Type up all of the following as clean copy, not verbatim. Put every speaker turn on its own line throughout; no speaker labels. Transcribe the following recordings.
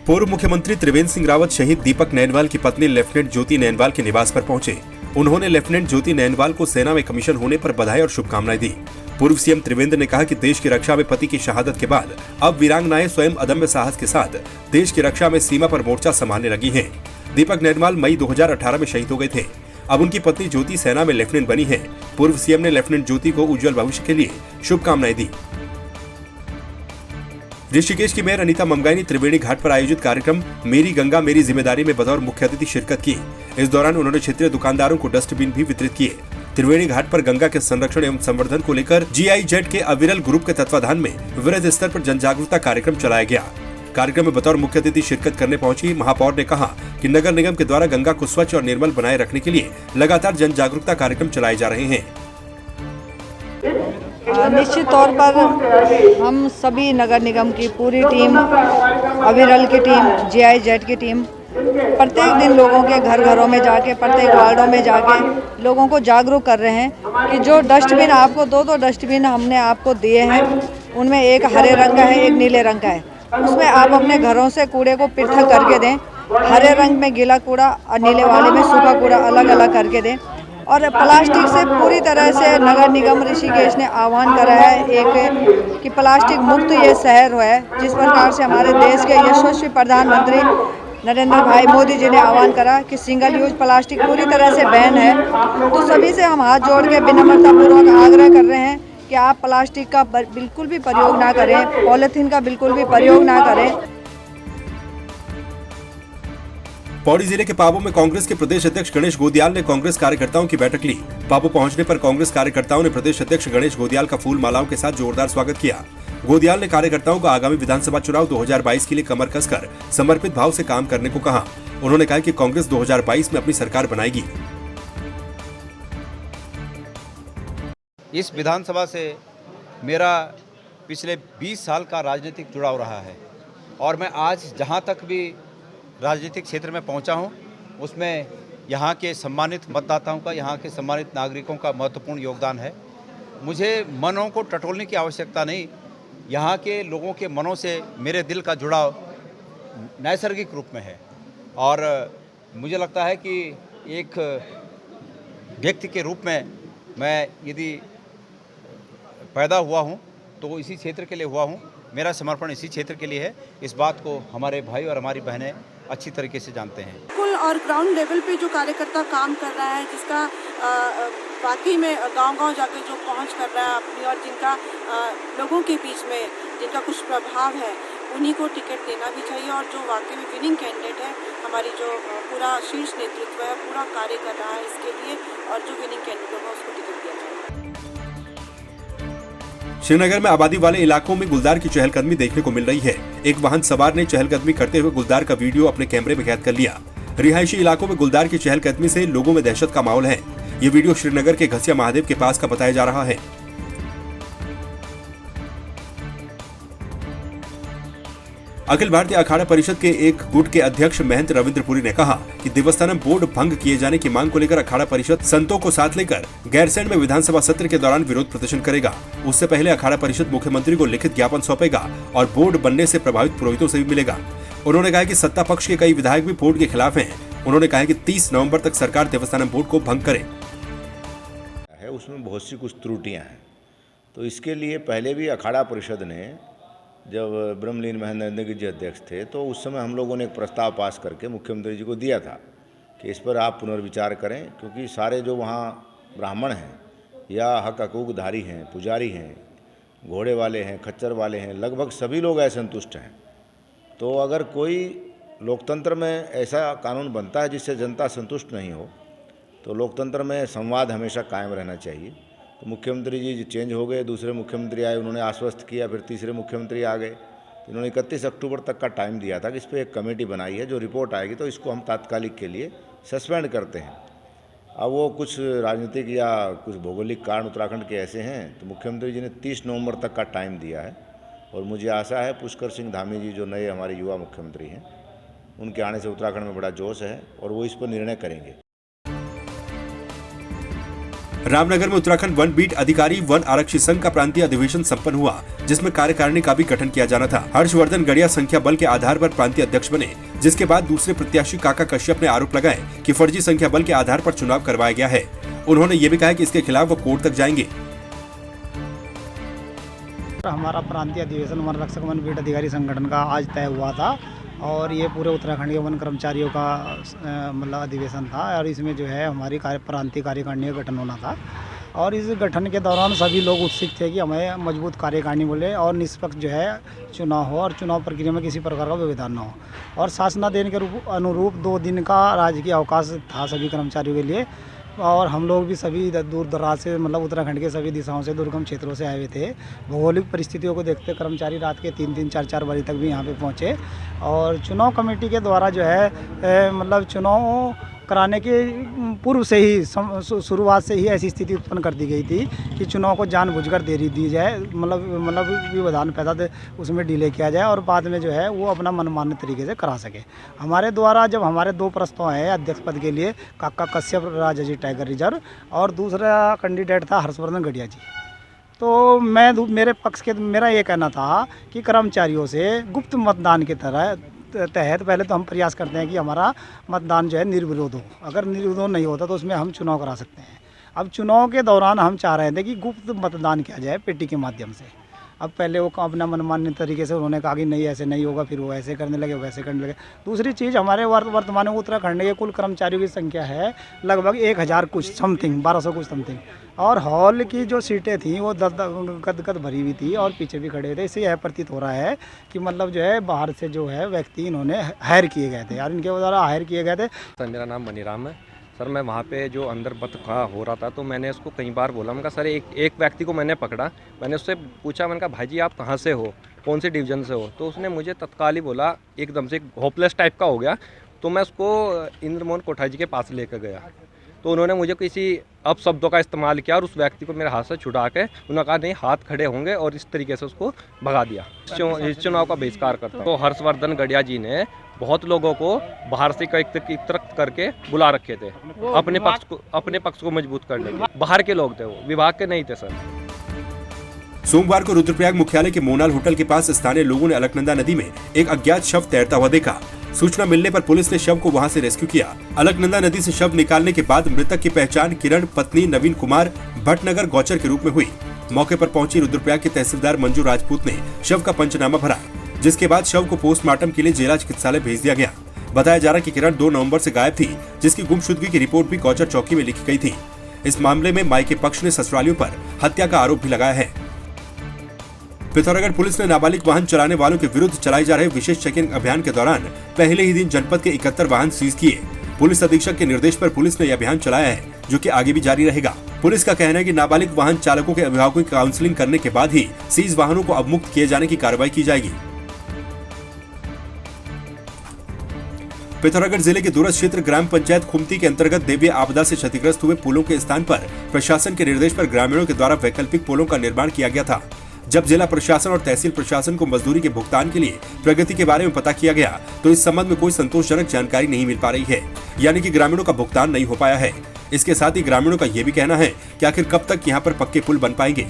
पूर्व मुख्यमंत्री त्रिवेंद्र सिंह रावत शहीद दीपक नैनवाल की पत्नी लेफ्टिनेंट ज्योति नैनवाल के निवास पर पहुंचे। उन्होंने लेफ्टिनेंट ज्योति नैनवाल को सेना में कमीशन होने पर बधाई और शुभकामनाएं दी। पूर्व सीएम त्रिवेंद्र ने कहा कि देश की रक्षा में पति की शहादत के बाद अब वीरांगनाएं स्वयं अदम्य साहस के साथ देश की रक्षा में सीमा पर मोर्चा संभालने लगी हैं। दीपक नैनवाल मई 2018 में शहीद हो गए थे। अब उनकी पत्नी ज्योति सेना में लेफ्टिनेंट बनी है। पूर्व सीएम ने लेफ्टिनेंट ज्योति को उज्जवल भविष्य के लिए शुभकामनाएं दी। ऋषिकेश की मेयर अनीता ममगाई ने त्रिवेणी घाट पर आयोजित कार्यक्रम मेरी गंगा मेरी जिम्मेदारी में बतौर मुख्य अतिथि शिरकत की। इस दौरान उन्होंने क्षेत्रीय दुकानदारों को डस्टबिन भी वितरित किए। त्रिवेणी घाट पर गंगा के संरक्षण एवं संवर्धन को लेकर GIZ के अविरल ग्रुप के तत्वाधान में वृहद स्तर पर जन जागरूकता कार्यक्रम चलाया गया। कार्यक्रम में बतौर मुख्य अतिथि शिरकत करने पहुंची महापौर ने कहा कि नगर निगम के द्वारा गंगा को स्वच्छ और निर्मल बनाए रखने के लिए लगातार जन जागरूकता कार्यक्रम चलाए जा रहे हैं।
निश्चित तौर पर हम सभी नगर निगम की पूरी टीम, अविरल की टीम, GIZ की टीम प्रत्येक दिन लोगों के घरों में जाके, प्रत्येक वार्डों में जाके लोगों को जागरूक कर रहे हैं कि जो डस्टबिन आपको दो डस्टबिन हमने आपको दिए हैं, उनमें एक हरे रंग का है, एक नीले रंग का है। उसमें आप अपने घरों से कूड़े को पृथक करके दें। हरे रंग में गीला कूड़ा और नीले वाले में सूखा कूड़ा अलग अलग करके दें। और प्लास्टिक से पूरी तरह से नगर निगम ऋषिकेश ने आह्वान करा है एक कि प्लास्टिक मुक्त ये शहर है। जिस प्रकार से हमारे देश के यशस्वी प्रधानमंत्री नरेंद्र भाई मोदी जी ने आह्वान करा कि सिंगल यूज प्लास्टिक पूरी तरह से बैन है, तो सभी से हम हाथ जोड़ के विनम्रतापूर्वक आग्रह कर रहे हैं कि आप प्लास्टिक का बिल्कुल भी प्रयोग ना करें, पॉलीथीन का बिल्कुल भी प्रयोग ना करें।
पौड़ी जिले के पाबौ में कांग्रेस के प्रदेश अध्यक्ष गणेश गोदियाल ने कांग्रेस कार्यकर्ताओं की बैठक ली। पाबौ पहुंचने पर कांग्रेस कार्यकर्ताओं ने प्रदेश अध्यक्ष गणेश गोदियाल का फूल मालाओं के साथ जोरदार स्वागत किया। गोदियाल ने कार्यकर्ताओं को आगामी विधानसभा चुनाव 2022 के लिए कमर कसकर समर्पित भाव से काम करने को कहा। उन्होंने कहा कि कांग्रेस 2022 में अपनी सरकार बनाएगी।
इस विधानसभा से मेरा पिछले 20 साल का राजनीतिक जुड़ाव रहा है और मैं आज जहां तक भी राजनीतिक क्षेत्र में पहुंचा हूं, उसमें यहां के सम्मानित मतदाताओं का, यहां के सम्मानित नागरिकों का महत्वपूर्ण योगदान है। मुझे मनों को टटोलने की आवश्यकता नहीं। यहां के लोगों के मनों से मेरे दिल का जुड़ाव नैसर्गिक रूप में है और मुझे लगता है कि एक व्यक्ति के रूप में मैं यदि पैदा हुआ हूं तो इसी क्षेत्र के लिए हुआ हूं। मेरा समर्पण इसी क्षेत्र के लिए है। इस बात को हमारे भाई और हमारी बहनें अच्छी तरीके से जानते हैं।
बिल्कुल, और ग्राउंड लेवल पे जो कार्यकर्ता काम कर रहा है, जिसका वाकई में गांव-गांव जाके जो पहुंच कर रहा है अपनी, और जिनका लोगों के बीच में जिनका कुछ प्रभाव है, उन्हीं को टिकट देना भी चाहिए। और जो वाकई में विनिंग कैंडिडेट है, हमारी जो पूरा शीर्ष नेतृत्व है पूरा कार्य कर रहा है इसके लिए, और जो विनिंग कैंडिडेट होगा उसको टिकट दिया जाए।
श्रीनगर में आबादी वाले इलाकों में गुलदार की चहलकदमी देखने को मिल रही है। एक वाहन सवार ने चहलकदमी करते हुए गुलदार का वीडियो अपने कैमरे में कैद कर लिया। रिहायशी इलाकों में गुलदार की चहलकदमी से लोगों में दहशत का माहौल है। ये वीडियो श्रीनगर के घसिया महादेव के पास का बताया जा रहा है। अखिल भारतीय अखाड़ा परिषद के एक गुट के अध्यक्ष महंत रविंद्रपुरी ने कहा कि देवस्थानम बोर्ड भंग किए जाने की मांग को लेकर अखाड़ा परिषद संतों को साथ लेकर गैरसैंण में विधानसभा सत्र के दौरान विरोध प्रदर्शन करेगा। उससे पहले अखाड़ा परिषद मुख्यमंत्री को लिखित ज्ञापन सौंपेगा और बोर्ड बनने से प्रभावित पुरोहितों से भी मिलेगा। उन्होंने कहा कि सत्ता पक्ष के कई विधायक भी बोर्ड के खिलाफ हैं। उन्होंने कहा कि 30 नवंबर तक सरकार देवस्थानम बोर्ड को भंग करे।
उसमें बहुत सी कुछ त्रुटियां हैं, तो इसके लिए पहले भी अखाड़ा परिषद ने, जब ब्रह्मलीन महेंद्र जी अध्यक्ष थे, तो उस समय हम लोगों ने एक प्रस्ताव पास करके मुख्यमंत्री जी को दिया था कि इस पर आप पुनर्विचार करें, क्योंकि सारे जो वहाँ ब्राह्मण हैं या हक हकूकधारी हैं, पुजारी हैं, घोड़े वाले हैं, खच्चर वाले हैं, लगभग सभी लोग असंतुष्ट हैं। तो अगर कोई लोकतंत्र में ऐसा कानून बनता है जिससे जनता संतुष्ट नहीं हो, तो लोकतंत्र में संवाद हमेशा कायम रहना चाहिए। तो मुख्यमंत्री जी चेंज हो गए, दूसरे मुख्यमंत्री आए, उन्होंने आश्वस्त किया, फिर तीसरे मुख्यमंत्री आ गए। तो इन्होंने 31 अक्टूबर तक का टाइम दिया था कि इस पर एक कमेटी बनाई है, जो रिपोर्ट आएगी तो इसको हम तात्कालिक के लिए सस्पेंड करते हैं। अब वो कुछ राजनीतिक या कुछ भौगोलिक कारण उत्तराखंड के ऐसे हैं, तो मुख्यमंत्री जी ने 30 नवंबर तक का टाइम दिया है और मुझे आशा है पुष्कर सिंह धामी जी जो नए हमारे युवा मुख्यमंत्री हैं, उनके आने से उत्तराखंड में बड़ा जोश है और वो इस पर निर्णय करेंगे।
रामनगर में उत्तराखंड वन बीट अधिकारी वन आरक्षी संघ का प्रांतीय अधिवेशन संपन्न हुआ, जिसमें कार्यकारिणी का भी गठन किया जाना था। हर्षवर्धन गड़िया संख्या बल के आधार पर प्रांतीय अध्यक्ष बने, जिसके बाद दूसरे प्रत्याशी काका कश्यप ने आरोप लगाए कि फर्जी संख्या बल के आधार पर चुनाव करवाया गया है। उन्होंने ये भी कहा कि इसके खिलाफ वो कोर्ट तक जाएंगे।
हमारा प्रांतीय अधिवेशन वन रक्षक वन बीट अधिकारी संगठन का आज तय हुआ था और ये पूरे उत्तराखंड के वन कर्मचारियों का मतलब अधिवेशन था और इसमें जो है हमारी प्रांतीय कार्यकारिणी का गठन होना था। और इस गठन के दौरान सभी लोग उत्सुक थे कि हमें मजबूत कार्यकारिणी बोले और निष्पक्ष जो है चुनाव हो और चुनाव प्रक्रिया में किसी प्रकार का व्यवधान न हो। और शासनादेश के अनुरूप 2 दिन का राजकीय अवकाश था सभी कर्मचारियों के लिए और हम लोग भी सभी दूर दराज से मतलब उत्तराखंड के सभी दिशाओं से दुर्गम क्षेत्रों से आए हुए थे। भौगोलिक परिस्थितियों को देखते कर्मचारी रात के 3-3, 4-4 बजे तक भी यहाँ पे पहुँचे और चुनाव कमेटी के द्वारा जो है मतलब चुनाव कराने के पूर्व से ही शुरुआत से ही ऐसी स्थिति उत्पन्न कर दी गई थी कि चुनाव को जानबूझकर देरी दी जाए, मतलब व्यवधान पैदा उसमें डिले किया जाए और बाद में जो है वो अपना मनमाने तरीके से करा सके। हमारे द्वारा जब हमारे 2 प्रस्ताव हैं अध्यक्ष पद के लिए काका कश्यप राजाजी टाइगर रिजर्व और दूसरा कैंडिडेट था हर्षवर्धन गड़िया जी, तो मेरे पक्ष के मेरा ये कहना था कि कर्मचारियों से गुप्त मतदान की तरह तहत पहले तो हम प्रयास करते हैं कि हमारा मतदान जो है निर्विरोध हो। अगर निर्विरोध नहीं होता तो उसमें हम चुनाव करा सकते हैं। अब चुनाव के दौरान हम चाह रहे थे कि गुप्त मतदान किया जाए पेटी के माध्यम से। अब पहले वो अपना मनमान्य तरीके से उन्होंने कहा कि नहीं ऐसे नहीं होगा, फिर वो ऐसे करने लगे वैसे करने लगे। दूसरी चीज़ हमारे वर्तमान में उत्तराखंड के कुल कर्मचारियों की संख्या है लगभग 1000 कुछ समथिंग 1200 कुछ समथिंग और हॉल की जो सीटें थी वो गदगद भरी हुई थी और पीछे भी खड़े थे। इससे यह प्रतीत हो रहा है कि मतलब जो है बाहर से जो है व्यक्ति इन्होंने हायर किए गए थे और इनके द्वारा हायर किए गए थे।
सर मेरा नाम मनीराम है। सर मैं वहाँ पे जो अंदर मत हो रहा था तो मैंने उसको कई बार बोला, मैंने कहा सर एक व्यक्ति को मैंने पकड़ा, मैंने उससे पूछा, मैंने कहा भाई जी आप कहाँ से हो, कौन से डिवीज़न से हो, तो उसने मुझे तत्काल ही बोला, एकदम से होपलेस टाइप का हो गया। तो मैं उसको इंद्रमोहन कोठारी जी के पास लेकर गया तो उन्होंने मुझे किसी अपशब्दों का इस्तेमाल किया और उस व्यक्ति को मेरे हाथ से छुड़ा के उन्होंने कहा नहीं हाथ खड़े होंगे और इस तरीके से उसको भगा दिया। इस चुनाव का बहिष्कार करता तो हर्षवर्धन गड़िया जी ने बहुत लोगों को बाहर से एकत्रित करके बुला रखे थे अपने पक्ष को मजबूत करने के लिए। बाहर के लोग थे, वो विभाग के नहीं थे सर।
सोमवार को रुद्रप्रयाग मुख्यालय के मोनाल होटल के पास स्थानीय लोगों ने अलकनंदा नदी में एक अज्ञात शव तैरता हुआ देखा। सूचना मिलने पर पुलिस ने शव को वहां से रेस्क्यू किया। अलकनंदा नदी से शव निकालने के बाद मृतक की पहचान किरण पत्नी नवीन कुमार भटनगर गौचर के रूप में हुई। मौके पर पहुंची रुद्रप्रयाग के तहसीलदार मंजू राजपूत ने शव का पंचनामा भरा, जिसके बाद शव को पोस्टमार्टम के लिए जिला चिकित्सालय भेज दिया गया। बताया जा रहा कि किरण 2 नवंबर से गायब थी, जिसकी गुमशुदगी की रिपोर्ट भी गौचर चौकी में लिखी गई थी। इस मामले में मायके पक्ष ने ससुरालियों पर हत्या का आरोप भी लगाया है। पिथौरागढ़ पुलिस ने नाबालिग वाहन चलाने वालों के विरुद्ध चलाए जा रहे विशेष चेकिंग अभियान के दौरान पहले ही दिन जनपद के 71 वाहन सीज किए। पुलिस अधीक्षक के निर्देश पर पुलिस ने यह अभियान चलाया है, जो कि आगे भी जारी रहेगा। पुलिस का कहना है कि नाबालिग वाहन चालकों के अभिभावकों की काउंसलिंग करने के बाद ही सीज वाहनों को अवमुक्त किए जाने की कार्रवाई की जाएगी। पिथौरागढ़ जिले के दूरस्थ क्षेत्र ग्राम पंचायत खुमती के अंतर्गत देवीय आपदा से क्षतिग्रस्त हुए पुलों के स्थान पर प्रशासन के निर्देश पर ग्रामीणों के द्वारा वैकल्पिक पुलों का निर्माण किया गया था। जब जिला प्रशासन और तहसील प्रशासन को मजदूरी के भुगतान के लिए प्रगति के बारे में पता किया गया तो इस संबंध में कोई संतोषजनक जानकारी नहीं मिल पा रही है, यानी कि ग्रामीणों का भुगतान नहीं हो पाया है। इसके साथ ही ग्रामीणों का ये भी कहना है कि आखिर कब तक यहाँ पर पक्के पुल बन पाएंगे।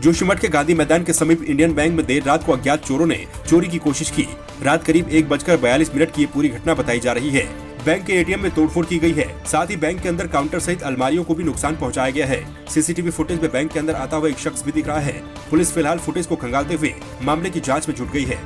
जोशीमठ के गांधी मैदान के समीप इंडियन बैंक में देर रात को अज्ञात चोरों ने चोरी की कोशिश की। रात करीब 1:42 की ये पूरी घटना बताई जा रही है। बैंक के एटीएम में तोड़फोड़ की गई है, साथ ही बैंक के अंदर काउंटर सहित अलमारियों को भी नुकसान पहुंचाया गया है। सीसीटीवी फुटेज में बैंक के अंदर आता हुआ एक शख्स भी दिख रहा है। पुलिस फिलहाल फुटेज को खंगालते हुए मामले की जांच में जुट गई है।